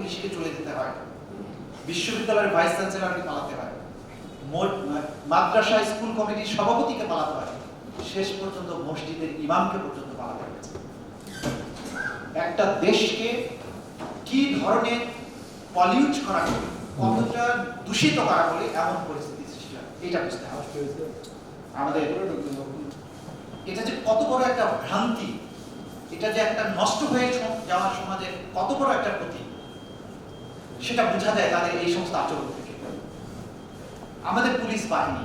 পুলিশকে চলে যেতে হয়, বিশ্ববিদ্যালয়ের ভাইস চ্যান্সেলরকে পালাতে হয়, মাদ্রাসা স্কুল কমিটির সভাপতিকে পালাতে হয়, শেষ পর্যন্ত মসজিদের ইমামকে পর্যন্ত পালাতে হয়েছে। একটা দেশকে কি ধরনের পলিউট করা হলে, কতটা দূষিত করা হলে এমন পরিস্থিতি সৃষ্টি হয়, এটা বুঝতে হবে আমাদের। এটা যে কত বড় একটা ভ্রান্তি, এটা যে একটা নষ্ট হয়ে যাওয়ার সমাজের কত বড় একটা ক্ষতি, সেটা বোঝা যায় তাদের এই সমস্ত আচরণ থেকে। আমাদের পুলিশ বাহিনী,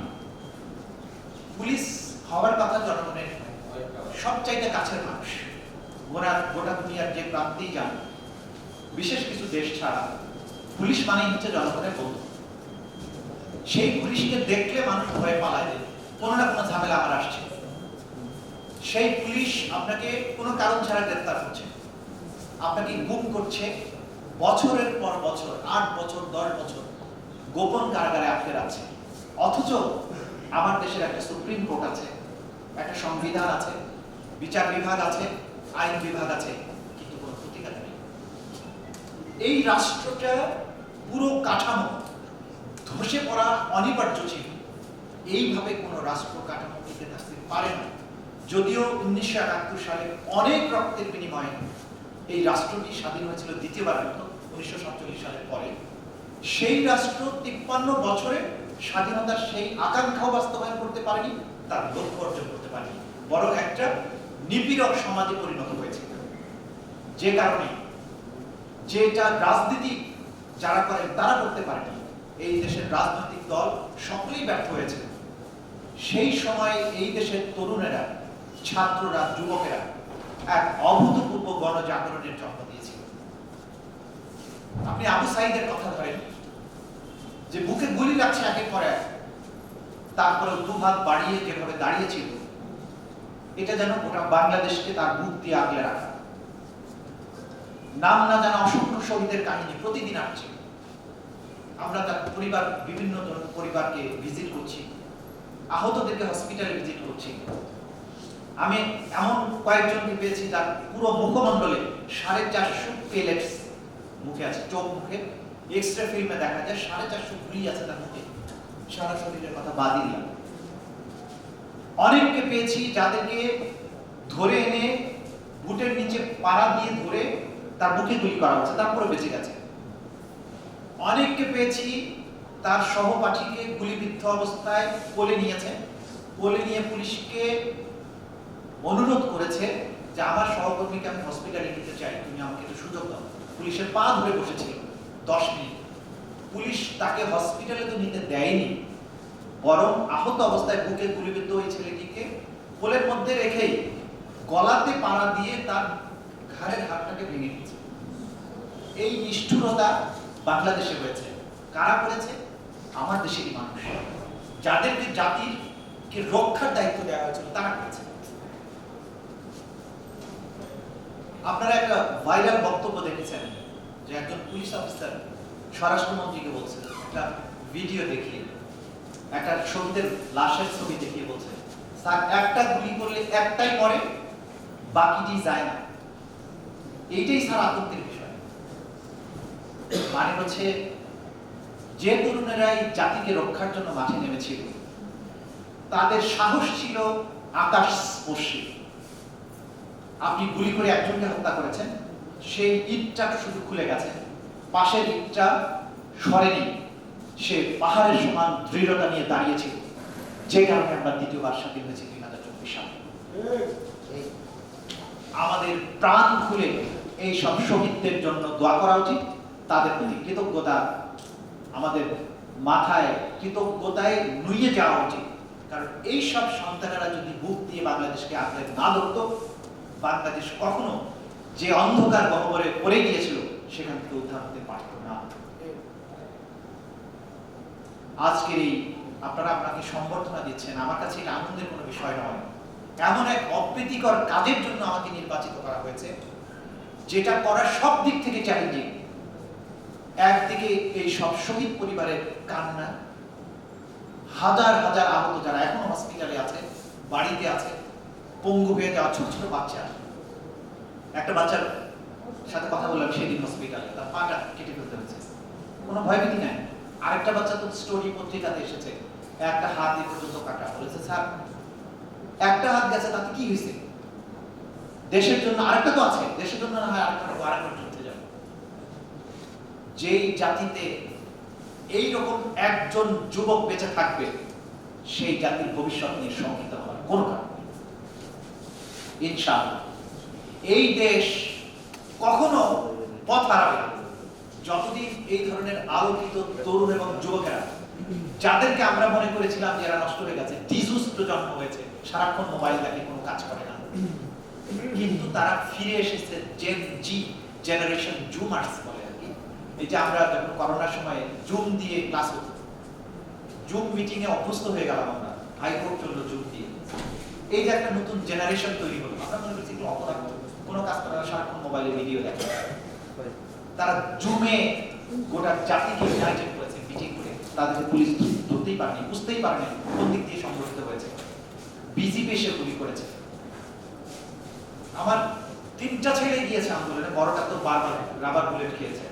পুলিশ হওয়ার কথা জনগণের সবচাইতে কাছের মানুষ, গোটা দুনিয়ার যে প্রান্তেই যান, বিশেষ কিছু দেশ ছাড়া পুলিশ মানেই হচ্ছে জনগণের বন্ধু। সেই পুলিশকে দেখলে মানুষ ভয়ে পালায় দেয়, কোনো না কোনো ঝামেলা আমার আসছে। সেই পুলিশ আপনাকে কোনো কারণ ছাড়া গ্রেফতার করছে, আপনাকে গুম করছে, বছরের পর বছর, 8 বছর 10 বছর গোপন কারাগারে আটকে রাখছে। অথচ আমার দেশের একটা সুপ্রিম কোর্ট আছে, একটা সংবিধান আছে, বিচার বিভাগ আছে, আইন বিভাগ আছে, কিন্তু কোনো প্রতিকার নেই। এই রাষ্ট্রটা পুরো কাঠামো ধসে পড়া অনিবার্য ছিল। এইভাবে কোনো রাষ্ট্র কাঠামো টিকে থাকতে পারে না। যদিও 1971 সালে অনেক রক্তের বিনিময়ে এই রাষ্ট্রটি স্বাধীন হয়েছিল দ্বিতীয়বারের মতো 1947 সালের পরে, সেই রাষ্ট্র 53 বছরে স্বাধীনতার সেই আকাঙ্ক্ষাও বাস্তবায়ন করতে পারেনি, তার লক্ষ্য অর্জন করতে পারেনি, বরং একটা নিপীড়ক সমাজে পরিণত হয়েছে। যে কারণে যেটা রাজনীতি যারা করেন তারা করতে পারেনি, এই দেশের রাজনৈতিক দল সকলেই ব্যর্থ হয়েছে। সেই সময় এই দেশের তরুণেরা, ছাত্ররা, যুবকেরা এক অভূতপূর্ব গণজাগরণের জন্ম দিয়েছিল। আপনি আবু সাইদের কথা ধরেন, যে বুকে গুলি লাগছে একের পর এক, তারপরে দুহাত বাড়িয়ে যেভাবে দাঁড়িয়েছিল, এটা যেন গোটা বাংলাদেশকে তার বুক দিয়ে আগলে রাখা। নাম না জানা অসংখ্য শহীদের কাহিনী প্রতিদিন আসছে। আমরা তার পরিবার, বিভিন্ন পরিবারকে ভিজিট করছি, আহতদেরকে হসপিটালে ভিজিট করছি। আমি এমন কয়েকজনকে পেয়েছি যার পুরো মুখমণ্ডলে 450 পেলেটস মুখে আছে, চোখ মুখে এক্সরে ফিল্মে দেখা যায় 450 গুলি আছে তার মুখে, সারা শরীরের কথা বাদই দিলাম। অনেককে পেয়েছি যাদেরকে ধরে এনে বুটের নিচে পাড়া দিয়ে ধরে তার বুকে গুলি করা হচ্ছে, তারপরে বেঁচে গেছে। অনেককে পেয়েছি তার সহপাঠীকে গুলিবিদ্ধ অবস্থায় কোলে নিয়েছে, কোলে নিয়ে পুলিশকে অনুরোধ করেছে যে আমার সহকর্মীকে আমি হসপিটালে নিতে চাই, তুমি আমাকে একটু সুযোগ দাও। পুলিশের পা ধরে বসেছিল 10 মিনিট। পুলিশ তাকে হসপিটালে তো নিতে দেয়নি, বরং আহত অবস্থায় বুকে গুলিবিদ্ধ ওই ছেলেটিকে কোলের মধ্যে রেখেই গলাতে পাড়া দিয়ে তার ঘাড়ের হাড়টাকে ভেঙে দিয়েছে। এই নিষ্ঠুরতা বাংলাদেশে হয়েছে। কারা করেছে? আমার দেশেরই মানুষ, যাদেরকে জাতিকে রক্ষার দায়িত্ব দেওয়া হয়েছিল তারা করেছে। আপনারা একটা ভাইরাল বক্তব্য দেখেছেন যে একজন পুলিশ অফিসার স্বরাষ্ট্রমন্ত্রীকে বলছে, একটা ভিডিও দেখিয়ে, একটা শহীদের লাশের ছবি দেখিয়ে বলছে, স্যার একটা গুলি করলে একটাই মরে, বাকিটি যায় না। এইটাই স্যার আতঙ্কের বিষয়। মানে হচ্ছে যে তরুণেরা এই জাতিকে রক্ষার জন্য মাঠে নেমেছিল, তাদের সাহস ছিল আকাশ স্পর্শী। আপনি গুলি করে একজনকে হত্যা করেছেন, সেই ইটটা শুধু খুলে গেছে, পাশের ইটটা সরেনি, সে পাহাড়ের সমান দৃঢ়তা নিয়ে দাঁড়িয়েছিল, যে কারণে আমরা দ্বিতীয়বার স্বাধীন হয়েছি 2024 সালে। আমাদের প্রাণ খুলে এই সব শহীদদের জন্য দোয়া করা উচিত, তাদের প্রতি কৃতজ্ঞতা আমাদের মাথায় কৃতজ্ঞতায় নুয়ে যাওয়া উচিত। কারণ এই সব সন্তানেরা যদি বুক দিয়ে বাংলাদেশকে আগলে না ধরত, বাংলাদেশ কখনো যে অন্ধকার গহ্বরে পড়ে গিয়েছিল সেখান থেকে উদ্ধার হতে পারত না। আজকের এই আপনারা আপনাকে সম্বর্ধনা দিচ্ছেন, আমার কাছে এটা আনন্দের কোনো বিষয় নয়। এমন এক অপ্রীতিকর কাজের জন্য আমাকে নির্বাচিত করা হয়েছে, যেটা করার সব দিক থেকে চ্যালেঞ্জিং। একদিকে এই সব শহীদ পরিবারের কান্না, হাজার হাজার আহত যারা এখনো হসপিটালে আছে, বাড়িতে আছে, পঙ্গু হয়ে যাওয়া ছোট ছোট বাচ্চা। একটা বাচ্চার সাথে কথা বললাম সেদিন হসপিটালে, তার পাটা কেটে ফেলতে হয়েছে, কোনো ভয়ভীতি নাই। আরেকটা বাচ্চা তো স্টোরি পত্রিকাতে এসেছে, একটা হাত এই পর্যন্ত কাটা, বলেছে স্যার একটা হাত গেছে তাতে কি হয়েছে, দেশের জন্য আরেকটা তো আছে, দেশের জন্য না হয় আরেকটা যুদ্ধে যাবে। যেই জাতিতে এইরকম একজন যুবক বেঁচে থাকবে, সেই জাতির ভবিষ্যৎ নিয়ে শঙ্কিত হওয়ার কোনো কারণ নেই। ইনশাআল্লাহ এই দেশ কখনো পথ হারাবে না যতদিন এই ধরনের আলোকিত তরুণ এবং যুবকেরা, যাদেরকে আমরা মনে করেছিলাম যে এরা নষ্ট হয়ে গেছে, ডিজুস প্রজন্ম হয়েছে, সারাক্ষণ মোবাইল দেখে কোনো কাজ করে না, কিন্তু তারা ফিরে এসেছে জেন জি জেনারেশন, জুমার্স বলে আর কি। এই যে আমরা যখন করোনার সময় জুম দিয়ে ক্লাস হতো, জুম মিটিং এ অভ্যস্ত হয়ে গেলাম আমরা, হাইকোর্ট চললো জুম দিয়ে। এই যে একটা নতুন জেনারেশন তৈরি হলো, আমরা মনে করছি এগুলো অপরাধ, কোনো কাজ করে না, সারাক্ষণ মোবাইলে ভিডিও দেখে। তারা জুমে গোটা জাতিকে ইউনাইটেড করেছে মিটিং করে, তাদেরকে পুলিশ ধরতেই পারেনি, বুঝতেই পারেনি কোন দিক দিয়ে সংগঠিত হয়েছে, বিজিবি এসে গুলি করেছে। আমার 3টা ছেলে গিয়েছে আন্দোলনে, বড়টা তো বারবার রাবার বুলেট খেয়েছে।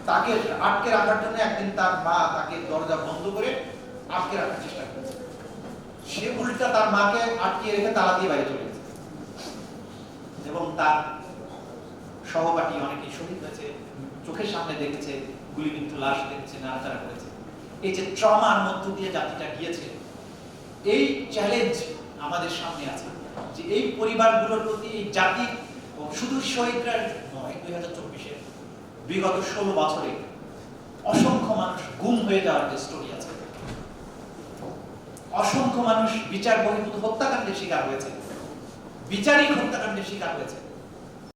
তাকে আটকে রাখার জন্য একদিন তার মা তাকে দরজা বন্ধ করে আটকে রাখার চেষ্টা করেছে, সে উল্টা তার মাকে আটকে রেখে তালা দিয়ে বাইরে চলে গেছে। এবং তার সহপাঠী অনেকেই শহীদ হয়েছে, চোখের সামনে দেখেছে, গুলিবিদ্ধ লাশ দেখেছে, নাড়াচাড়া করেছে। এই যে ট্রমার মধ্য দিয়ে জাতিটা গিয়েছে, এই চ্যালেঞ্জ আমাদের সামনে আছে যে এই পরিবারগুলোর প্রতি এই জাতি, শুধু শহীদরা নয়, 2024-এ বিগত 16 বছরে অসংখ্য মানুষ গুম হয়ে যাওয়ার যে স্টোরি আছে, অসংখ্য মানুষ বিচার বহির্ভূত হত্যাকাণ্ডের শিকার হয়েছে, বিচারিক হত্যাকাণ্ডের শিকার হয়েছে।